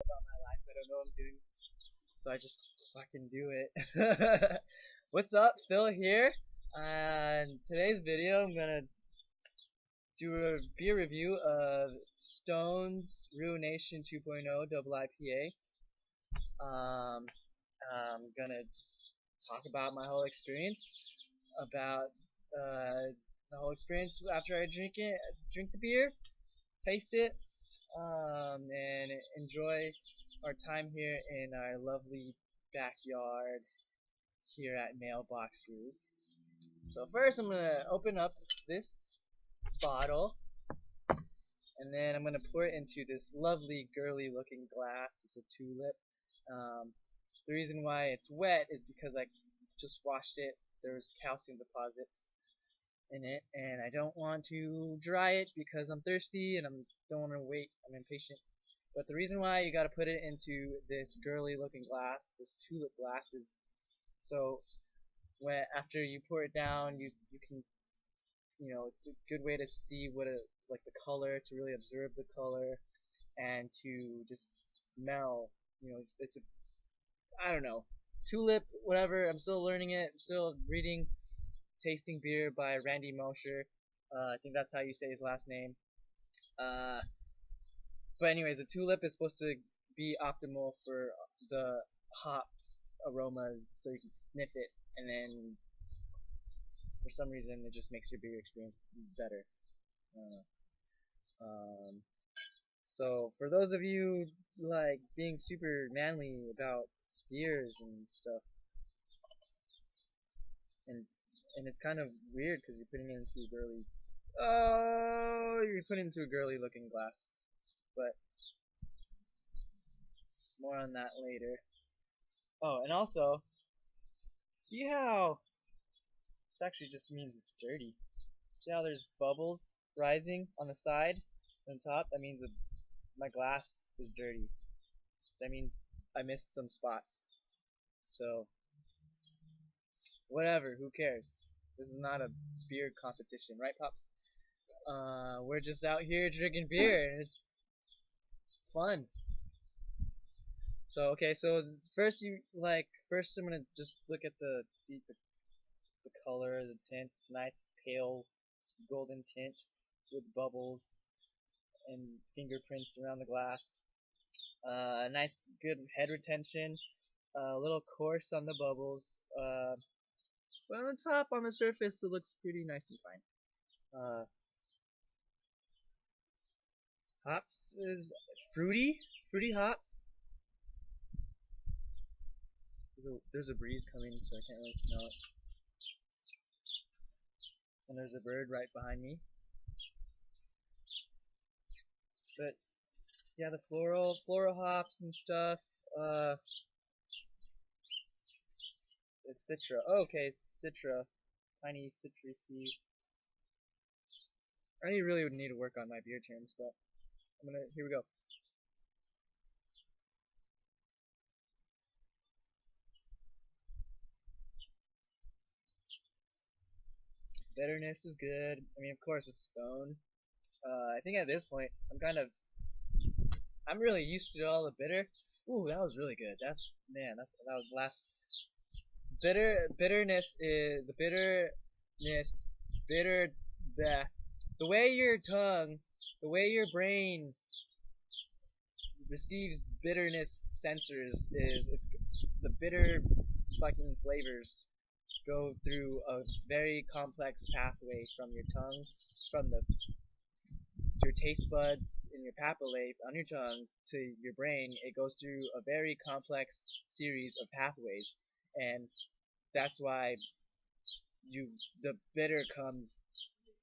about my life. I don't know what I'm doing, so I just fucking do it. What's up, Phil here? And today's video, I'm gonna do a beer review of Stone's Ruination 2.0 double IPA. I'm gonna just talk about my whole experience, about the whole experience after I drink the beer, taste it, and enjoy our time here in our lovely backyard here at Mailbox Brews. So first I'm gonna open up this bottle, and then I'm gonna pour it into this lovely girly looking glass. It's a tulip. Um, the reason why it's wet is because I just washed it. There's calcium deposits in it, and I don't want to dry it because I'm thirsty and don't want to wait. I'm impatient. But the reason why you got to put it into this girly looking glass, this tulip glass, is so when after you pour it down, you can, it's a good way to see what it, like, the color, to really observe the color, and to just smell. It's a, I don't know, tulip, whatever. I'm still learning it. I'm still reading Tasting Beer by Randy Mosher. I think that's how you say his last name. Uh, but anyways, the tulip is supposed to be optimal for the hops aromas, so you can sniff it, and then for some reason it just makes your beer experience better. I don't know. So for those of you like being super manly about beers and stuff, and it's kind of weird because you're putting it into a girly. Oh, you're putting it into a girly looking glass, but more on that later. Oh, and also, see how this actually just means it's dirty. See how there's bubbles rising on the side and top? That means that my glass is dirty. That means I missed some spots. So, whatever, who cares? This is not a beer competition, right, Pops? We're just out here drinking beer, and it's fun. So, okay, so first I'm gonna just look at see the color, the tint. It's nice, pale, golden tint with bubbles and fingerprints around the glass. Nice, good head retention. A little coarse on the bubbles. But on the top, on the surface, it looks pretty nice and fine. Hops is fruity hops. There's a breeze coming, so I can't really smell it. And there's a bird right behind me. But yeah, the floral hops and stuff. It's Citra. Oh, okay, Citra, tiny citrusy. I really would need to work on my beer terms, but here we go. Bitterness is good. I mean, of course, it's Stone. I think at this point, I'm really used to all the bitter. Ooh, that was really good. That was last. Bitterness is the bitterness, bitter, the way your tongue, the way your brain receives bitterness sensors it's the bitter fucking flavors go through a very complex pathway from your tongue, from your taste buds in your papillae on your tongue to your brain. It goes through a very complex series of pathways, and that's why the bitter comes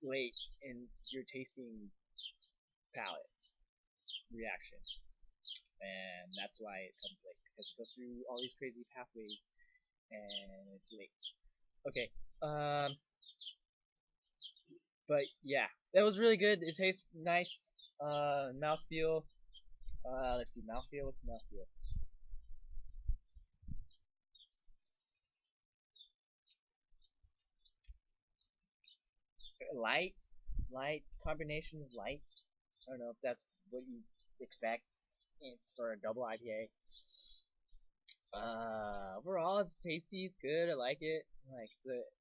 late in your tasting palate reaction, and that's why it comes late, because it goes through all these crazy pathways and it's late. Okay, but yeah, that was really good. It tastes nice. Mouthfeel. Let's see, mouthfeel. What's mouthfeel? Light. Light. Carbonation is light. I don't know if that's what you expect. for a double IPA. Overall, it's tasty. It's good. I like it. Like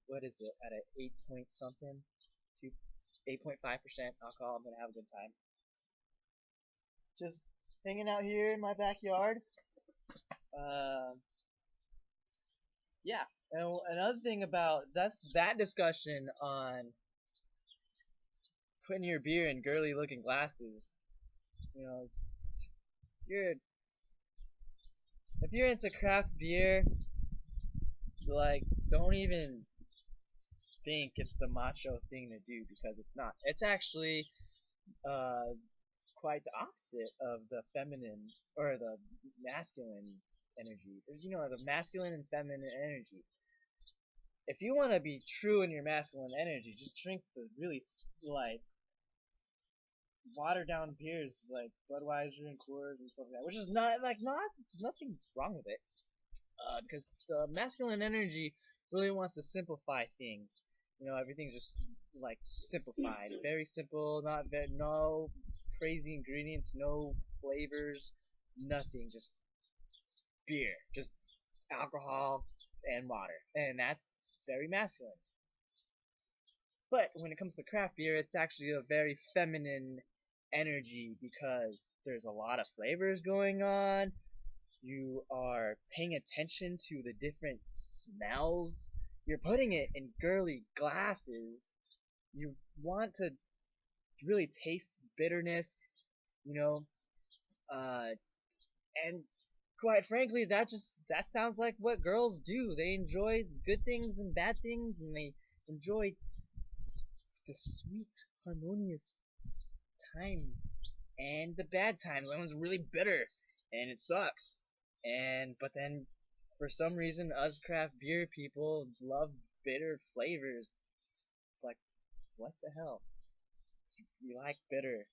what is it at a 8 point something, 8.5% alcohol. I'm gonna have a good time. Just hanging out here in my backyard. Um, yeah. And another thing about that discussion on putting your beer in girly looking glasses. You know, you're if you're into craft beer, like don't even think it's the macho thing to do because it's not. It's actually uh quite the opposite of the feminine or the masculine energy. There's the masculine and feminine energy. If you want to be true in your masculine energy, just drink the really like watered down beers like Budweiser and Coors and stuff like that, which is not there's nothing wrong with it. Because the masculine energy really wants to simplify things. Everything's just like simplified, very simple, no crazy ingredients, no flavors, nothing, just beer, just alcohol and water, and that's very masculine. But when it comes to craft beer, it's actually a very feminine energy because there's a lot of flavors going on. You are paying attention to the different smells. You're putting it in girly glasses. You want to really taste bitterness, you know, uh, and quite frankly, that sounds like what girls do. They enjoy good things and bad things, and they enjoy the sweet, harmonious times and the bad times. That one's really bitter and it sucks. But then for some reason, us craft beer people love bitter flavors. It's like, what the hell? We like bitter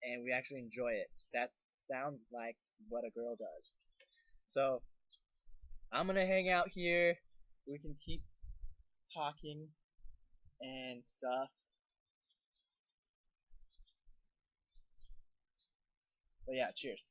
and we actually enjoy it. That sounds like what a girl does. So I'm gonna hang out here. We can keep talking and stuff. But yeah, cheers.